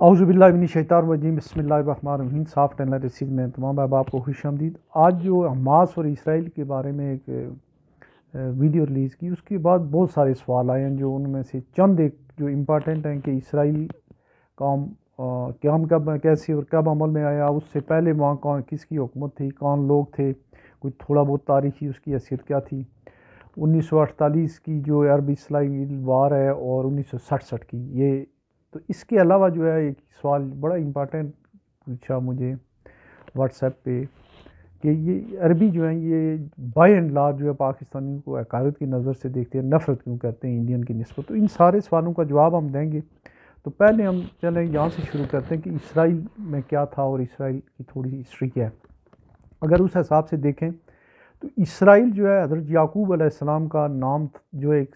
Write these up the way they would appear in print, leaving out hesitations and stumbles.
اعوذ باللہ من الشیطان الرجیم، بسم اللہ الرحمن الرحیم۔ سافٹ اینڈ رسید میں تمام احباب کو خوش آمدید۔ آج جو حماس اور اسرائیل کے بارے میں ایک ویڈیو ریلیز کی، اس کے بعد بہت سارے سوال آئے ہیں، جو ان میں سے چند ایک جو امپارٹنٹ ہیں کہ اسرائیل قوم قیام کب کیسے اور کب عمل میں آیا، اس سے پہلے وہاں کون کس کی حکومت تھی، کون لوگ تھے، کوئی تھوڑا بہت تاریخی اس کی حیثیت کیا تھی، 1948 کی جو عرب اسرائیل وار ہے اور 1967 کی یہ۔ تو اس کے علاوہ جو ہے ایک سوال بڑا امپارٹنٹ پوچھا مجھے واٹس ایپ پہ کہ یہ عربی جو ہیں یہ بائی اینڈ لارج جو ہے پاکستانیوں کو حقارت کی نظر سے دیکھتے ہیں، نفرت کیوں کرتے ہیں انڈین کی نسبت۔ تو ان سارے سوالوں کا جواب ہم دیں گے۔ تو پہلے ہم چلیں یہاں سے شروع کرتے ہیں کہ اسرائیل میں کیا تھا اور اسرائیل کی تھوڑی سی ہسٹری کیا ہے۔ اگر اس حساب سے دیکھیں تو اسرائیل جو ہے حضرت یعقوب علیہ السلام کا نام، جو ایک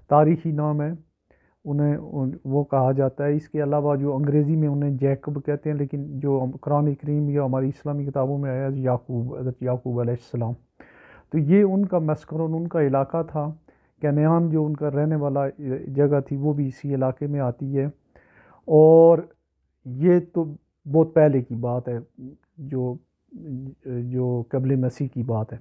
تاریخی نام ہے، انہیں وہ کہا جاتا ہے۔ اس کے علاوہ جو انگریزی میں انہیں جیکب کہتے ہیں، لیکن جو قرآن کریم یا ہماری اسلامی کتابوں میں آیا یعقوب، حضرت یعقوب علیہ السلام۔ تو یہ ان کا مسکن، ان کا علاقہ تھا۔ کینعان جو ان کا رہنے والا جگہ تھی وہ بھی اسی علاقے میں آتی ہے، اور یہ تو بہت پہلے کی بات ہے، جو قبل مسیح کی بات ہے۔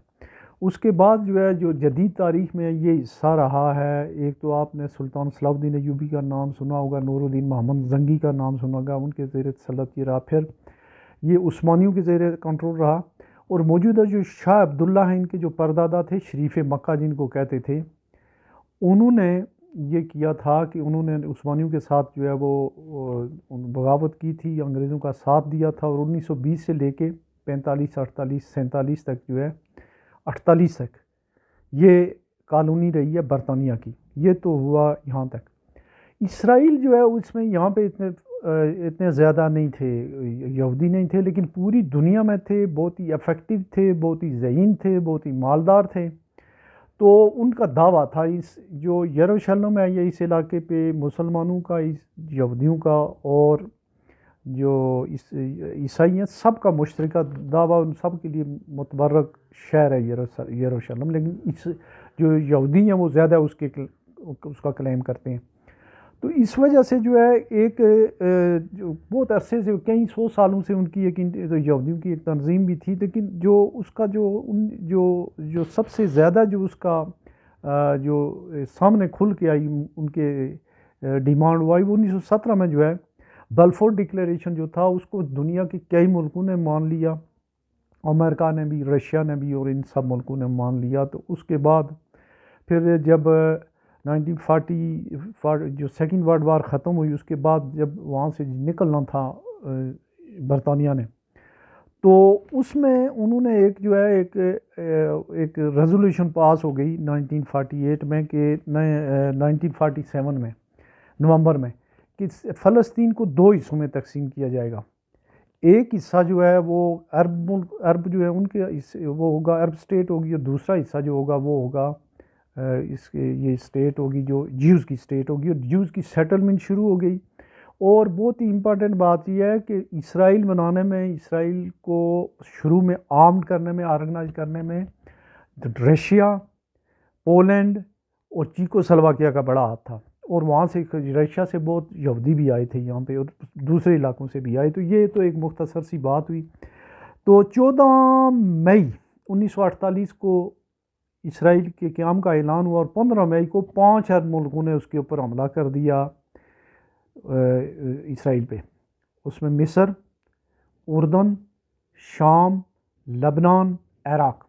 اس کے بعد جو ہے جو جدید تاریخ میں یہ حصہ رہا ہے، ایک تو آپ نے سلطان صلاح الدین ایوبی کا نام سنا ہوگا، نور الدین محمد زنگی کا نام سنا ہوگا، ان کے زیر تسلط یہ رہا۔ پھر یہ عثمانیوں کے زیر کنٹرول رہا، اور موجودہ جو شاہ عبداللہ ہیں، ان کے جو پردادا تھے شریف مکہ جن کو کہتے تھے، انہوں نے یہ کیا تھا کہ انہوں نے عثمانیوں کے ساتھ جو ہے وہ بغاوت کی تھی، انگریزوں کا ساتھ دیا تھا، اور 1920 سے لے کے 45 48 47 تک جو ہے 48 تک یہ کالونی رہی ہے برطانیہ کی۔ یہ تو ہوا یہاں تک۔ اسرائیل جو ہے اس میں یہاں پہ اتنے زیادہ نہیں تھے، یہودی نہیں تھے، لیکن پوری دنیا میں تھے، بہت ہی افیکٹو تھے، بہت ہی ذہین تھے، بہت ہی مالدار تھے۔ تو ان کا دعویٰ تھا اس جو یروشلم ہے یا اس علاقے پہ مسلمانوں کا، یہودیوں کا اور جو عیسائی ہیں، سب کا مشترکہ دعویٰ، ان سب کے لیے متبرک شہر ہے یروشلم، لیکن اس جو یہودی ہیں وہ زیادہ اس کا کلیم کرتے ہیں۔ تو اس وجہ سے جو ہے ایک جو بہت عرصے سے، کئی 100 سالوں سے ان کی ایک یہودیوں کی ایک تنظیم بھی تھی، لیکن جو اس کا جو سب سے زیادہ جو اس کا جو سامنے کھل کے آئی ان کے ڈیمانڈ وہ آئی، وہ 1917 میں جو ہے بلفور ڈکلیریشن جو تھا، اس کو دنیا کے کئی ملکوں نے مان لیا، امریکہ نے بھی، رشیا نے بھی، اور ان سب ملکوں نے مان لیا۔ تو اس کے بعد پھر جب 1940 جو سیکنڈ ورلڈ وار ختم ہوئی، اس کے بعد جب وہاں سے نکلنا تھا برطانیہ نے، تو اس میں انہوں نے ایک جو ہے ایک ریزولوشن پاس ہو گئی 1948 میں، کہ 1947 میں نومبر میں، کہ فلسطین کو 2 حصوں میں تقسیم کیا جائے گا۔ ایک حصہ جو ہے وہ عرب جو ہے ان کے وہ ہوگا، عرب اسٹیٹ ہوگی، اور دوسرا حصہ جو ہوگا وہ ہوگا اس کے یہ اسٹیٹ ہوگی جو جیوز کی اسٹیٹ ہوگی، اور جیوز کی سیٹلمنٹ شروع ہو گئی۔ اور بہت ہی امپارٹنٹ بات یہ ہے کہ اسرائیل بنانے میں، اسرائیل کو شروع میں آرمڈ کرنے میں، آرگنائز کرنے میں رشیا، پولینڈ اور چیکو سلواکیہ کا بڑا ہاتھ تھا، اور وہاں سے رشیا سے بہت یہودی بھی آئے تھے یہاں پہ، اور دوسرے علاقوں سے بھی آئے۔ تو یہ تو ایک مختصر سی بات ہوئی۔ تو 14 مئی 1948 کو اسرائیل کے قیام کا اعلان ہوا، اور 15 مئی کو 5 عرب ملکوں نے اس کے اوپر حملہ کر دیا اسرائیل پہ۔ اس میں مصر، اردن، شام، لبنان، عراق۔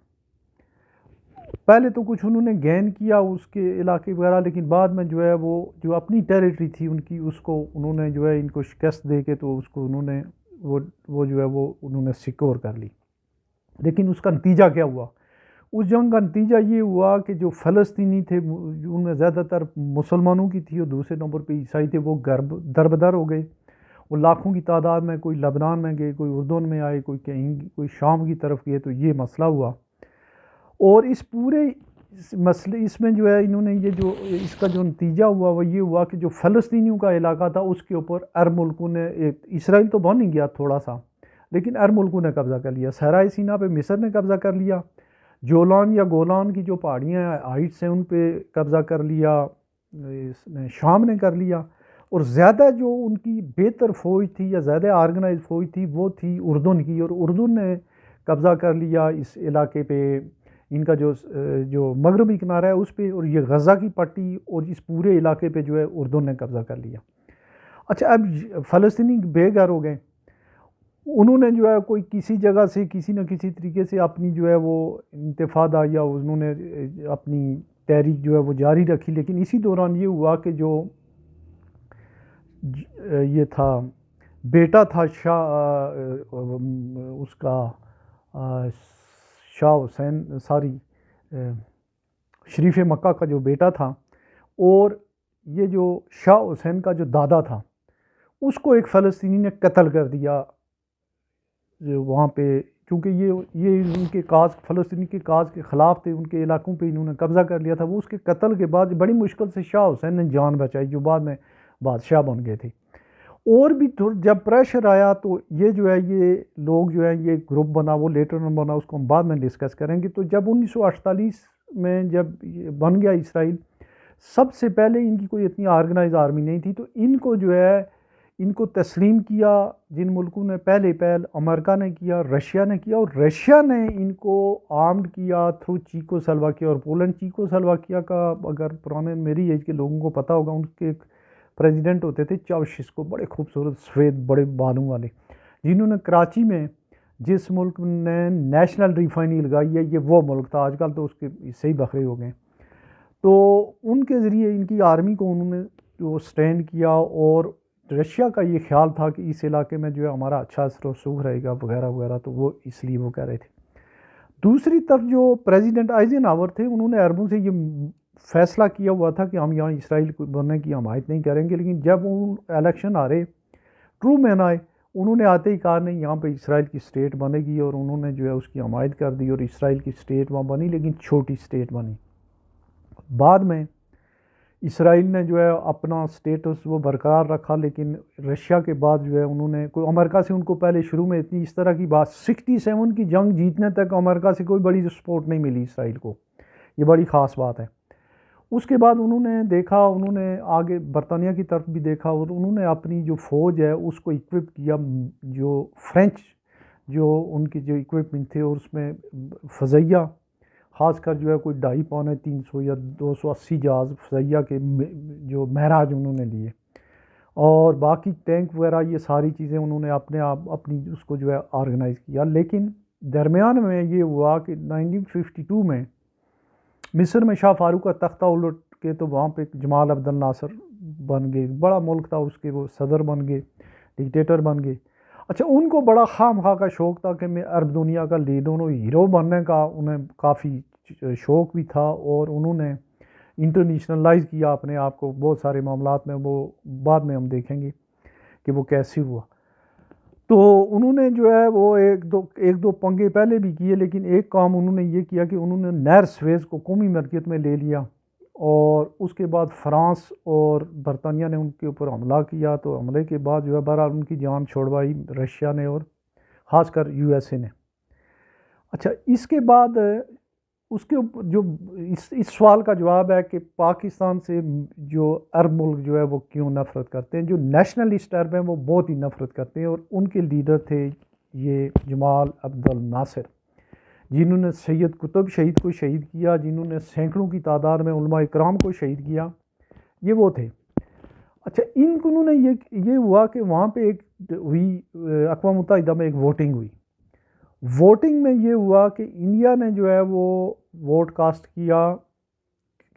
پہلے تو کچھ انہوں نے گین کیا اس کے علاقے وغیرہ، لیکن بعد میں جو ہے وہ جو اپنی ٹیریٹری تھی ان کی، اس کو انہوں نے جو ہے ان کو شکست دے کے، تو اس کو انہوں نے وہ جو ہے وہ انہوں نے سیکور کر لی۔ لیکن اس کا نتیجہ کیا ہوا؟ اس جنگ کا نتیجہ یہ ہوا کہ جو فلسطینی تھے ان میں زیادہ تر مسلمانوں کی تھی، اور دوسرے نمبر پہ عیسائی تھے، وہ دربدر ہو گئے۔ وہ لاکھوں کی تعداد میں، کوئی لبنان میں گئے، کوئی اردن میں آئے، کوئی شام کی طرف گئے۔ تو یہ مسئلہ ہوا، اور اس پورے مسئلے اس میں جو ہے انہوں نے اس کا جو نتیجہ ہوا وہ یہ ہوا کہ جو فلسطینیوں کا علاقہ تھا اس کے اوپر عرب ملکوں نے، اسرائیل تو بن ہی گیا تھوڑا سا، لیکن عرب ملکوں نے قبضہ کر لیا۔ صحرائے سینا پہ مصر نے قبضہ کر لیا، جولان یا گولان کی جو پہاڑیاں ہائٹس ہیں ان پہ قبضہ کر لیا شام نے کر لیا، اور زیادہ جو ان کی بہتر فوج تھی یا زیادہ آرگنائز فوج تھی وہ تھی اردن کی، اور اردن نے قبضہ کر لیا اس علاقے پہ، ان کا جو مغربی کنارہ ہے اس پہ، اور یہ غزہ کی پٹی اور اس پورے علاقے پہ جو ہے اردن نے قبضہ کر لیا۔ اچھا، اب فلسطینی بے گھر ہو گئے، انہوں نے جو ہے کوئی کسی جگہ سے کسی نہ کسی طریقے سے اپنی جو ہے وہ انتفاضہ یا انہوں نے اپنی تحریک جو ہے وہ جاری رکھی، لیکن اسی دوران یہ ہوا کہ جو یہ تھا بیٹا تھا اس کا شاہ حسین، شریف مکہ کا جو بیٹا تھا، اور یہ جو شاہ حسین کا جو دادا تھا اس کو ایک فلسطینی نے قتل کر دیا وہاں پہ، کیونکہ یہ ان کے کاز، فلسطینی کے کاز کے خلاف تھے، ان کے علاقوں پہ انہوں نے قبضہ کر لیا تھا۔ وہ اس کے قتل کے بعد بڑی مشکل سے شاہ حسین نے جان بچائی، جو بعد میں بادشاہ بن گئے تھے۔ اور بھی جب پریشر آیا تو یہ جو ہے یہ لوگ جو ہے یہ گروپ بنا، وہ لیٹر بنا، اس کو ہم بعد میں ڈسکس کریں گے۔ تو جب 1948 میں جب بن گیا اسرائیل، سب سے پہلے ان کی کوئی اتنی آرگنائز آرمی نہیں تھی، تو ان کو جو ہے ان کو تسلیم کیا جن ملکوں نے، پہلے امریکہ نے کیا، رشیا نے کیا، اور رشیا نے ان کو آرمڈ کیا تھرو چیکو سلواکیہ اور پولینڈ۔ چیکو سلواکیہ کا اگر پرانے میری ایج کے لوگوں کو پتہ ہوگا، ان کے ایک پریزیڈنٹ ہوتے تھے چاوشسکو، بڑے خوبصورت سفید بڑے بالوں والے، جنہوں نے کراچی میں جس ملک نے نیشنل ریفائنری لگائی ہے، یہ وہ ملک تھا، آج کل تو اس کے حصے ہی بکھرے ہو گئے۔ تو ان کے ذریعے ان کی آرمی کو انہوں نے جو سٹینڈ کیا، اور رشیا کا یہ خیال تھا کہ اس علاقے میں جو ہے ہمارا اچھا اثر و رسوخ رہے گا وغیرہ وغیرہ، تو وہ اس لیے وہ کہہ رہے تھے۔ دوسری طرف جو پریزیڈنٹ آئزن ہاور تھے، انہوں نے عربوں سے یہ فیصلہ کیا ہوا تھا کہ ہم یہاں اسرائیل کو بننے کی حمایت نہیں کریں گے، لیکن جب ان الیکشن آ رہے، ٹرو مین آئے، انہوں نے آتے ہی کہا نہیں، یہاں پہ اسرائیل کی اسٹیٹ بنے گی، اور انہوں نے جو ہے اس کی حمایت کر دی، اور اسرائیل کی اسٹیٹ وہاں بنی، لیکن چھوٹی اسٹیٹ بنی۔ بعد میں اسرائیل نے جو ہے اپنا سٹیٹس وہ برقرار رکھا، لیکن رشیا کے بعد جو ہے انہوں نے کوئی امریکہ سے ان کو پہلے شروع میں اتنی اس طرح کی بات، 67 کی جنگ جیتنے تک امریکہ سے کوئی بڑی سپورٹ نہیں ملی اسرائیل کو، یہ بڑی خاص بات ہے۔ اس کے بعد انہوں نے دیکھا، انہوں نے آگے برطانیہ کی طرف بھی دیکھا، اور انہوں نے اپنی جو فوج ہے اس کو اکوپ کیا، جو فرینچ جو ان کی جو اکوپمنٹ تھے، اور اس میں فضائیہ خاص کر جو ہے کوئی 250-300 یا 280 جہاز فضائیہ کے جو معراج انہوں نے لیے، اور باقی ٹینک وغیرہ یہ ساری چیزیں انہوں نے اپنے آپ اپنی اس کو جو ہے آرگنائز کیا۔ لیکن درمیان میں یہ ہوا کہ 1952 میں مصر میں شاہ فاروق کا تختہ الٹ کے، تو وہاں پہ جمال عبد الناصر بن گئے، بڑا ملک تھا اس کے، وہ صدر بن گئے، ڈکٹیٹر بن گئے۔ اچھا، ان کو بڑا خواہ مخواہ کا شوق تھا کہ میں عرب دنیا کا لیڈر، ہیرو بننے کا انہیں کافی شوق بھی تھا، اور انہوں نے انٹرنیشنلائز کیا اپنے آپ کو بہت سارے معاملات میں، وہ بعد میں ہم دیکھیں گے کہ وہ کیسے ہوا۔ تو انہوں نے جو ہے وہ ایک دو پنگے پہلے بھی کیے، لیکن ایک کام انہوں نے یہ کیا کہ انہوں نے نہر سویز کو قومی ملکیت میں لے لیا، اور اس کے بعد فرانس اور برطانیہ نے ان کے اوپر حملہ کیا، تو حملے کے بعد جو ہے بہرحال ان کی جان چھوڑوائی رشیا نے، اور خاص کر یو ایس اے نے۔ اچھا، اس کے بعد اس کے جو اس سوال کا جواب ہے کہ پاکستان سے جو عرب ملک جو ہے وہ کیوں نفرت کرتے ہیں، جو نیشنلسٹ عرب ہیں وہ بہت ہی نفرت کرتے ہیں، اور ان کے لیڈر تھے یہ جمال عبد الناصر، جنہوں نے سید قطب شہید کو شہید کیا، جنہوں نے سینکڑوں کی تعداد میں علماء اکرام کو شہید کیا، یہ وہ تھے۔ اچھا، انہوں نے یہ ہوا کہ وہاں پہ ایک ہوئی، اقوام متحدہ میں ایک ووٹنگ ہوئی، ووٹنگ میں یہ ہوا کہ انڈیا نے جو ہے وہ ووٹ کاسٹ کیا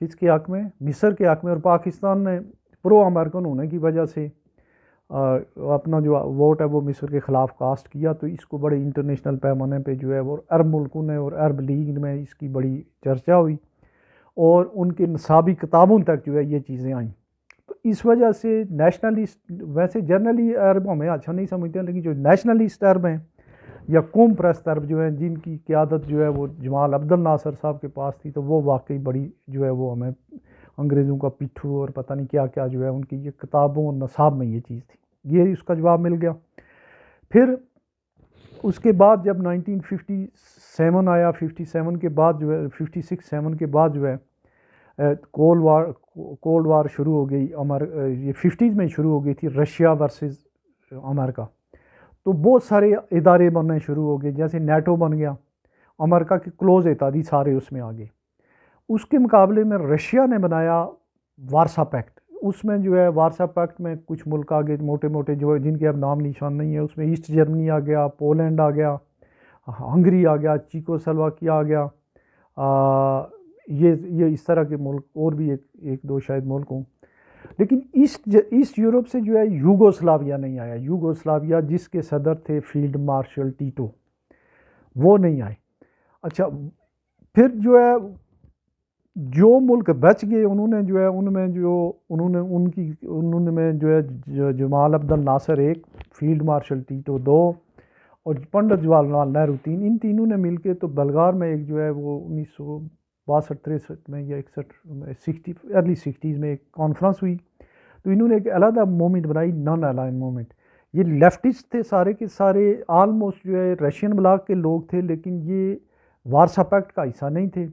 کس کے حق میں، مصر کے حق میں، اور پاکستان نے پرو امریکن ہونے کی وجہ سے اپنا جو ووٹ ہے وہ مصر کے خلاف کاسٹ کیا۔ تو اس کو بڑے انٹرنیشنل پیمانے پہ جو ہے وہ عرب ملکوں نے اور عرب لیگ میں اس کی بڑی چرچا ہوئی، اور ان کے نصابی کتابوں تک جو ہے یہ چیزیں آئیں۔ تو اس وجہ سے نیشنلسٹ، ویسے جرنلی عرب ہمیں اچھا نہیں سمجھتے ہیں، لیکن جو نیشنلسٹ عرب ہیں یا قوم پرست عرب جو ہیں، جن کی قیادت جو ہے وہ جمال عبد الناصر صاحب کے پاس تھی، تو وہ واقعی بڑی جو ہے وہ ہمیں انگریزوں کا پٹھو اور پتہ نہیں کیا کیا جو ہے ان کی یہ کتابوں اور نصاب میں یہ چیز تھی، یہ اس کا جواب مل گیا۔ پھر اس کے بعد جب 1957 آیا، 57 کے بعد جو ہے 56-7 کے بعد جو ہے کولڈ وار شروع ہو گئی یہ 50s میں شروع ہو گئی تھی، رشیا ورسز امریکہ. تو بہت سارے ادارے بننے شروع ہو گئے، جیسے نیٹو بن گیا، امریکہ کے کلوز اتحادی سارے اس میں آ گئے. اس کے مقابلے میں رشیا نے بنایا وارسا پیکٹ. اس میں جو ہے وارسا پیکٹ میں کچھ ملک آ گئے موٹے موٹے جو جن کے اب نام نشان نہیں ہے. اس میں ایسٹ جرمنی آ گیا، پولینڈ آ گیا، ہنگری آ گیا، چیکو سلواکیا آ گیا. یہ اس طرح کے ملک اور بھی ایک دو شاید ملک ہوں. لیکن ایسٹ یورپ سے جو ہے یوگوسلاویا نہیں آیا. یوگوسلاویا جس کے صدر تھے فیلڈ مارشل ٹیٹو، وہ نہیں آئے. اچھا، پھر جو ہے جو ملک بچ گئے انہوں نے جو ہے ان میں جو ہے جمال عبد الناصر ایک، فیلڈ مارشل ٹیٹو دو، اور پنڈت جواہر لال نہرو تین. ان تینوں نے مل کے تو بلغار میں ایک جو ہے وہ 1962-63 میں یا 61 ارلی 60s میں ایک کانفرنس ہوئی. تو انہوں نے ایک علیحدہ موومنٹ بنائی، نان الائن موومنٹ. یہ لیفٹسٹ تھے سارے کے سارے، آلموسٹ جو ہے رشین بلاک کے لوگ تھے، لیکن یہ وارسا پیکٹ کا حصہ نہیں تھے.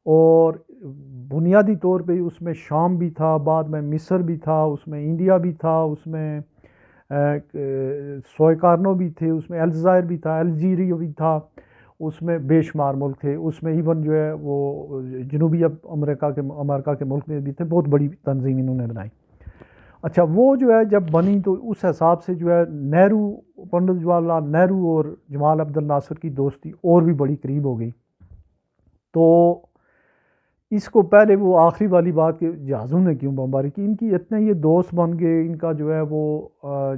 اور بنیادی طور پہ اس میں شام بھی تھا، بعد میں مصر بھی تھا، اس میں انڈیا بھی تھا، اس میں سوئیکارنو بھی تھے، اس میں الجزائر بھی تھا، الجیریا بھی تھا، اس میں بے شمار ملک تھے. اس میں ایون جو ہے وہ جنوبی امریکہ کے ملک میں بھی تھے. بہت بڑی تنظیم انہوں نے بنائی. اچھا، وہ جو ہے جب بنی تو اس حساب سے جو ہے نہرو، پنڈت جواہر لال نہرو اور جمال عبد الناصر کی دوستی اور بھی بڑی قریب ہو گئی. تو اس کو پہلے وہ آخری والی بات کہ جہازوں نے کیوں بمباری کی، ان کی اتنے یہ دوست بن گئے. ان کا جو ہے وہ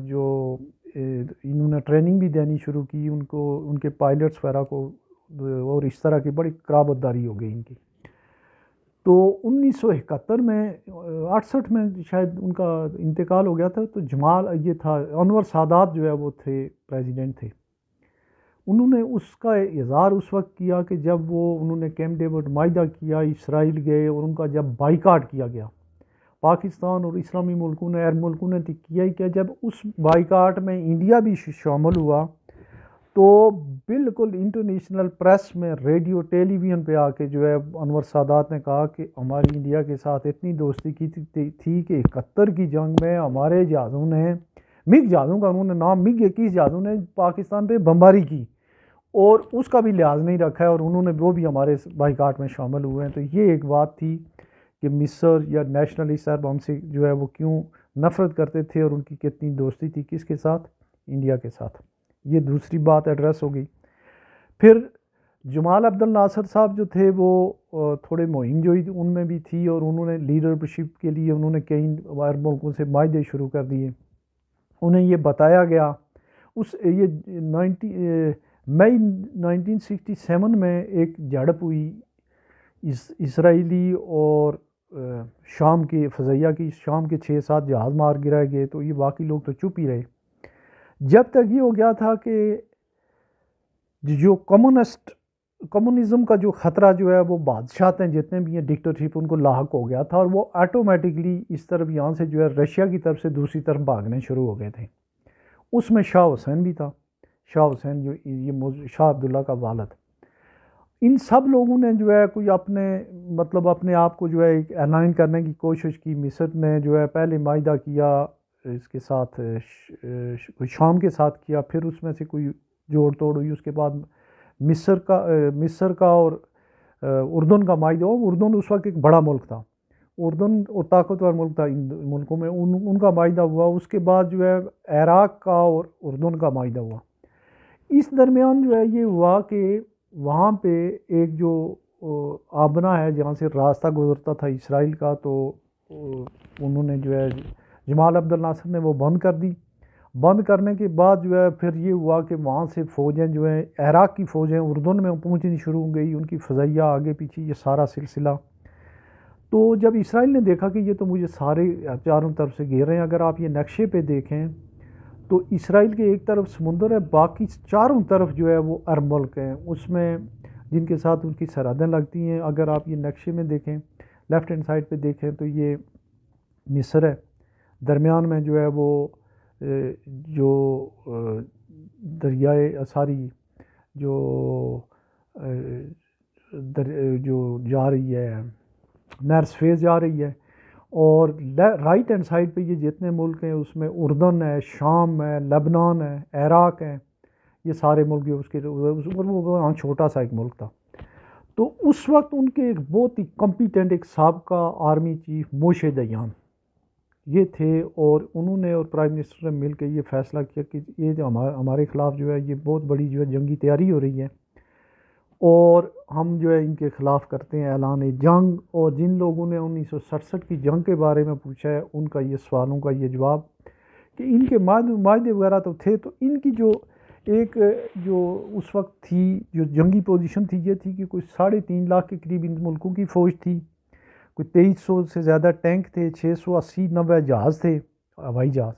جو انہوں نے ٹریننگ بھی دینی شروع کی ان کو، ان کے پائلٹس وغیرہ کو، اور اس طرح کی بڑی قرابت داری ہو گئی ان کی. تو 1971 میں 68 میں شاید ان کا انتقال ہو گیا تھا. تو یہ تھا انور سادات جو ہے وہ تھے پریزیڈنٹ تھے. انہوں نے اس کا اظہار اس وقت کیا کہ جب انہوں نے کیمپ ڈیوڈ معاہدہ کیا، اسرائیل گئے، اور ان کا جب بائیکاٹ کیا گیا، پاکستان اور اسلامی ملکوں نے، عرب ملکوں نے کیا ہی کیا. جب اس بائیکاٹ میں انڈیا بھی شامل ہوا تو بالکل انٹرنیشنل پریس میں، ریڈیو ٹیلی ویژن پہ آ کے جو ہے انور سادات نے کہا کہ ہماری انڈیا کے ساتھ اتنی دوستی کی تھی کہ 71 کی جنگ میں ہمارے جہازوں نے، مگ جہازوں کا انہوں نے نام، مگ 21 جہازوں نے پاکستان پہ بمباری کی، اور اس کا بھی لحاظ نہیں رکھا ہے، اور انہوں نے وہ بھی ہمارے بائیکاٹ میں شامل ہوئے ہیں. تو یہ ایک بات تھی کہ مصر یا نیشنلسٹ عرب ہم سے جو ہے وہ کیوں نفرت کرتے تھے، اور ان کی کتنی دوستی تھی کس کے ساتھ، انڈیا کے ساتھ. یہ دوسری بات ایڈریس ہو گئی. پھر جمال عبد الناصر صاحب جو تھے وہ تھوڑے مہم جوئی ان میں بھی تھی، اور انہوں نے لیڈرشپ کے لیے انہوں نے کئی عرب ملکوں سے معاہدے شروع کر دیے. انہیں یہ بتایا گیا، یہ مئی 1967 میں ایک جھڑپ ہوئی اسرائیلی اور شام کے فضائیہ کی، شام کے 6-7 جہاز مار گرائے گئے. تو یہ باقی لوگ تو چپ ہی رہے. جب تک یہ ہو گیا تھا کہ جو کمیونزم کا جو خطرہ جو ہے وہ بادشاہتیں جتنے بھی ہیں ڈکٹیٹرشپ ان کو لاحق ہو گیا تھا، اور وہ آٹومیٹکلی اس طرف یہاں سے جو ہے رشیا کی طرف سے دوسری طرف بھاگنے شروع ہو گئے تھے. اس میں شاہ حسین بھی تھا، شاہ حسین جو یہ شاہ عبداللہ کا والد. ان سب لوگوں نے جو ہے کوئی اپنے آپ کو جو ہے ایک اعلان کرنے کی کوشش کی. مصر نے جو ہے پہلے معاہدہ کیا اس کے ساتھ، شام کے ساتھ کیا، پھر اس میں سے کوئی جوڑ توڑ ہوئی. اس کے بعد مصر کا اور اردن کا معاہدہ ہو. اردن اس وقت ایک بڑا ملک تھا، اردن اور طاقتور ملک تھا ان ملکوں میں، ان کا معاہدہ ہوا. اس کے بعد جو ہے عراق کا اور اردن کا معاہدہ ہوا. اس درمیان جو ہے یہ ہوا کہ وہاں پہ ایک جو آبنا ہے جہاں سے راستہ گزرتا تھا اسرائیل کا، تو انہوں نے جو ہے جمال عبد الناصر نے وہ بند کر دی. بند کرنے کے بعد جو ہے پھر یہ ہوا کہ وہاں سے فوجیں جو ہیں، عراق کی فوجیں اردن میں پہنچنی شروع ہو گئی، ان کی فضائیہ آگے پیچھے، یہ سارا سلسلہ. تو جب اسرائیل نے دیکھا کہ یہ تو مجھے سارے چاروں طرف سے گھیر رہے ہیں، اگر آپ یہ نقشے پہ دیکھیں تو اسرائیل کے ایک طرف سمندر ہے، باقی چاروں طرف جو ہے وہ عرب ملک ہیں، اس میں جن کے ساتھ ان کی سرحدیں لگتی ہیں. اگر آپ یہ نقشے میں دیکھیں، لیفٹ ہینڈ سائڈ پہ دیکھیں تو یہ مصر ہے، درمیان میں جو ہے وہ جو دریائے جو جا رہی ہے نہر سویز جا رہی ہے، اور رائٹ ہینڈ سائڈ پہ یہ جتنے ملک ہیں اس میں اردن ہے، شام ہے، لبنان ہے، عراق ہے، یہ سارے ملک جو اس کے وہ وہاں چھوٹا سا ایک ملک تھا. تو اس وقت ان کے ایک بہت ہی کمپیٹنٹ ایک سابقہ آرمی چیف موشے دیان یہ تھے، اور انہوں نے اور پرائم منسٹر نے مل کے یہ فیصلہ کیا کہ یہ جو ہمارے خلاف جو ہے یہ بہت بڑی جو ہے جنگی تیاری ہو رہی ہے، اور ہم جو ہے ان کے خلاف کرتے ہیں اعلان جنگ. اور جن لوگوں نے 1967 کی جنگ کے بارے میں پوچھا ہے ان کا یہ سوالوں کا یہ جواب کہ ان کے معاہدے وغیرہ تو تھے، تو ان کی جو ایک جو اس وقت تھی جو جنگی پوزیشن تھی یہ تھی کہ کوئی 3.5 لاکھ کے قریب ان ملکوں کی فوج تھی، کوئی 2300 سے زیادہ ٹینک تھے، 680-90 جہاز تھے، ہوائی جہاز.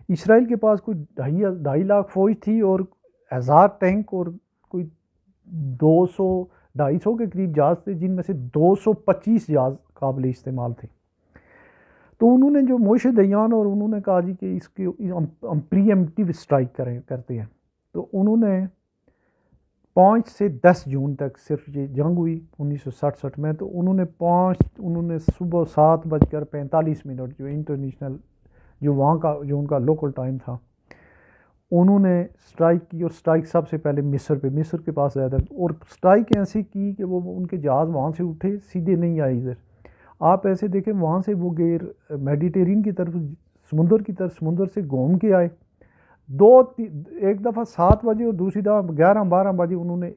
اسرائیل کے پاس کوئی 2.5 لاکھ فوج تھی اور 1000 ٹینک اور کوئی 200-250 کے قریب جہاز تھے، جن میں سے 225 جہاز قابل استعمال تھے. تو انہوں نے جو موشے دیان اور انہوں نے کہا جی کہ اس کے ہم پری ایمپٹیو اسٹرائک کرتے ہیں. تو انہوں نے 5 سے 10 جون تک صرف یہ جنگ ہوئی 1967 میں. تو انہوں نے صبح 7:45 جو انٹرنیشنل جو وہاں کا جو ان کا لوکل ٹائم تھا انہوں نے اسٹرائک کی، اور اسٹرائک سب سے پہلے مصر کے پاس زیادہ، اور اسٹرائک ایسی کی کہ وہ ان کے جہاز وہاں سے اٹھے سیدھے نہیں آئے ادھر. آپ ایسے دیکھیں وہاں سے وہ گئے میڈیٹرین کی طرف، سمندر سے گھوم کے آئے. ایک دفعہ 7 بجے اور دوسری دفعہ 11-12 بجے انہوں نے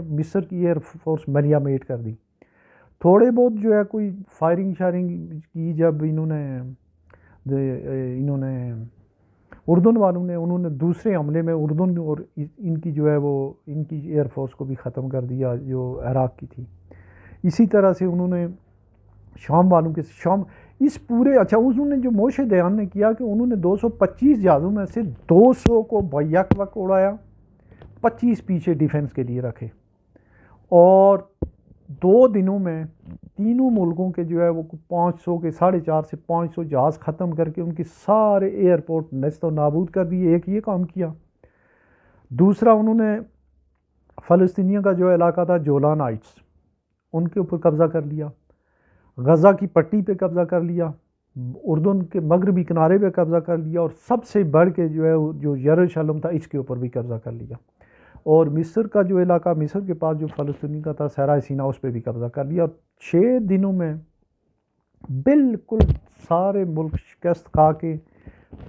مصر کی ایئر فورس میٹ کر دی. تھوڑے بہت جو ہے کوئی فائرنگ شائرنگ کی جب انہوں نے اردن والوں نے انہوں نے دوسرے حملے میں اردن اور ان کی جو ہے وہ ان کی ایئر فورس کو بھی ختم کر دیا جو عراق کی تھی. اسی طرح سے انہوں نے شام والوں کے اس پورے انہوں نے جو موشے دیان نے کیا کہ انہوں نے 225 جہازوں میں سے 200 کو بیک وقت اڑایا، 25 پیچھے ڈیفنس کے لیے رکھے، اور 2 دنوں میں تینوں ملکوں کے جو ہے وہ 500 کے 450 سے 500 جہاز ختم کر کے ان کے سارے ایئرپورٹ نیست و نابود کر دیے. ایک یہ کام کیا. دوسرا انہوں نے فلسطینیوں کا جو علاقہ تھا جولان ہائٹس ان کے اوپر قبضہ کر لیا، غزہ کی پٹی پہ قبضہ کر لیا، اردن کے مغربی کنارے پہ قبضہ کر لیا، اور سب سے بڑھ کے جو ہے جو یروشلم تھا اس کے اوپر بھی قبضہ کر لیا. اور مصر کا جو علاقہ مصر کے پاس جو فلسطینی کا تھا صحرائے سینا اس پہ بھی قبضہ کر لیا. اور 6 دنوں میں بالکل سارے ملک شکست کھا کے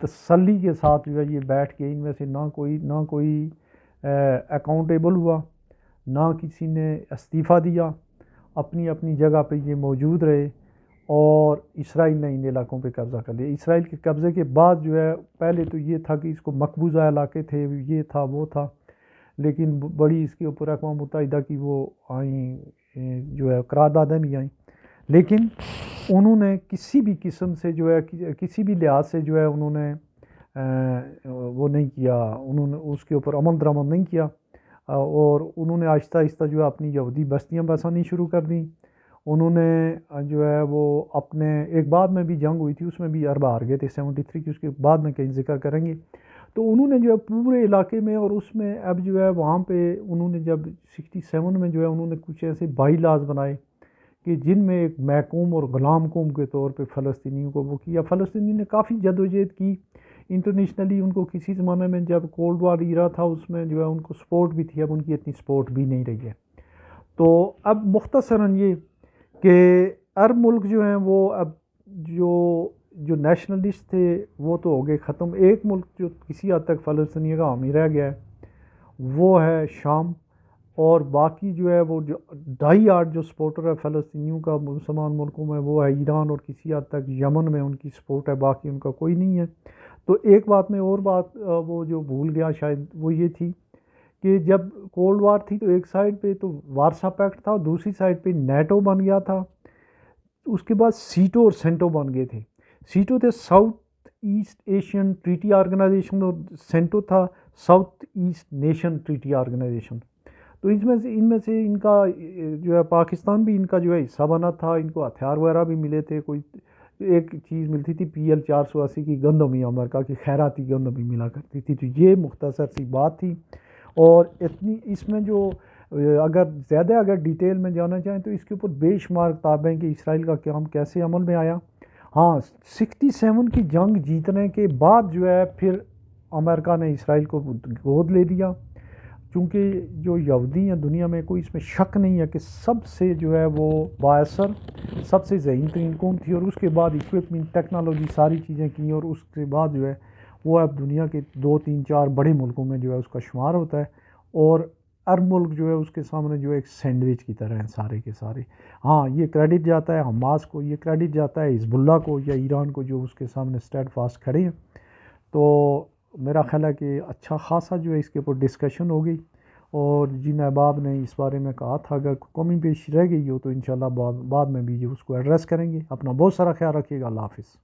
تسلی کے ساتھ جو ہے یہ بیٹھ کے ان میں سے نہ کوئی اکاؤنٹیبل ہوا، نہ کسی نے استعفیٰ دیا، اپنی اپنی جگہ پہ یہ موجود رہے، اور اسرائیل نے ان علاقوں پہ قبضہ کر لیا. اسرائیل کے قبضے کے بعد جو ہے پہلے تو یہ تھا کہ اس کو مقبوضہ علاقے تھے، یہ تھا وہ تھا، لیکن بڑی اس کے اوپر اقوام متحدہ کی وہ آئیں جو ہے قراردادیں بھی آئیں، لیکن انہوں نے کسی بھی قسم سے جو ہے کسی بھی لحاظ سے جو ہے انہوں نے وہ نہیں کیا، انہوں نے اس کے اوپر عمل درآمد نہیں کیا، اور انہوں نے آہستہ آہستہ جو ہے اپنی یہودی بستیاں بسانی شروع کر دیں. انہوں نے جو ہے وہ اپنے ایک بعد میں بھی جنگ ہوئی تھی اس میں بھی عرب ہار گئے تھے 73 کی، اس کے بعد میں کہیں ذکر کریں گے. تو انہوں نے جو ہے پورے علاقے میں، اور اس میں اب جو ہے وہاں پہ انہوں نے جب 67 میں جو ہے انہوں نے کچھ ایسے بائی لاز بنائے کہ جن میں ایک محکوم اور غلام قوم کے طور پہ فلسطینیوں کو وہ کیا. فلسطینی نے کافی جدوجہد کی انٹرنیشنلی، ان کو کسی زمانے میں جب کولڈ وار ایرا تھا اس میں جو ہے ان کو سپورٹ بھی تھی، اب ان کی اتنی سپورٹ بھی نہیں رہی ہے. تو اب مختصراً یہ کہ عرب ملک جو ہیں وہ اب جو نیشنلسٹ تھے وہ تو ہو گئے ختم. ایک ملک جو کسی حد تک فلسطینی کا حامی رہ گیا ہے وہ ہے شام، اور باقی جو ہے وہ جو 2.5 جو سپورٹر ہے فلسطینیوں کا مسلمان ملکوں میں وہ ہے ایران، اور کسی حد تک یمن میں ان کی سپورٹ ہے، باقی ان کا کوئی نہیں ہے. تو ایک بات میں اور بات وہ جو بھول گیا شاید وہ یہ تھی کہ جب کولڈ وار تھی تو ایک سائڈ پہ تو وارسا پیکٹ تھا، اور دوسری سائڈ پہ نیٹو بن گیا تھا. اس کے بعد سیٹو اور سینٹو بن گئے تھے. سیٹو تھے south east Asian treaty organisation, اور سینٹو تھا south east nation treaty organisation. تو ان میں سے ان کا جو ہے پاکستان بھی ان کا جو ہے حصہ بنا تھا، ان کو ہتھیار وغیرہ بھی ملے تھے، کوئی ایک چیز ملتی تھی PL 480 کی گندم امریکہ کی خیراتی گندم بھی ملا کرتی تھی. تو یہ مختصر سی بات تھی. اور اتنی اس میں جو اگر زیادہ اگر ڈیٹیل میں جانا چاہیں تو اس کے اوپر بے شمار کتابیں ہیں کہ اسرائیل کا قیام کیسے عمل میں آیا. ہاں 67 کی جنگ جیتنے کے بعد جو ہے پھر امریکہ نے اسرائیل کو گود لے لیا، چونکہ جو یہودی ہیں دنیا میں کوئی اس میں شک نہیں ہے کہ سب سے جو ہے وہ بااثر سب سے ذہین ترین قوم تھی، اور اس کے بعد اکوپمنٹ ٹیکنالوجی ساری چیزیں کی، اور اس کے بعد جو ہے وہ اب دنیا کے 2 3 4 بڑے ملکوں میں جو ہے اس کا شمار ہوتا ہے، اور ہر ملک جو ہے اس کے سامنے جو ہے ایک سینڈوچ کی طرح ہیں سارے کے سارے. ہاں یہ کریڈٹ جاتا ہے حماس کو، یہ کریڈٹ جاتا ہے حزب اللہ کو یا ایران کو جو اس کے سامنے اسٹیڈ فاسٹ کھڑے ہیں. تو میرا خیال ہے کہ اچھا خاصا جو ہے اس کے اوپر ڈسکشن ہو گئی، اور جن احباب نے اس بارے میں کہا تھا اگر کمی بیش رہ گئی ہو تو انشاءاللہ بعد میں بھی جو اس کو ایڈریس کریں گے. اپنا بہت سارا خیال رکھیے گا. اللہ حافظ.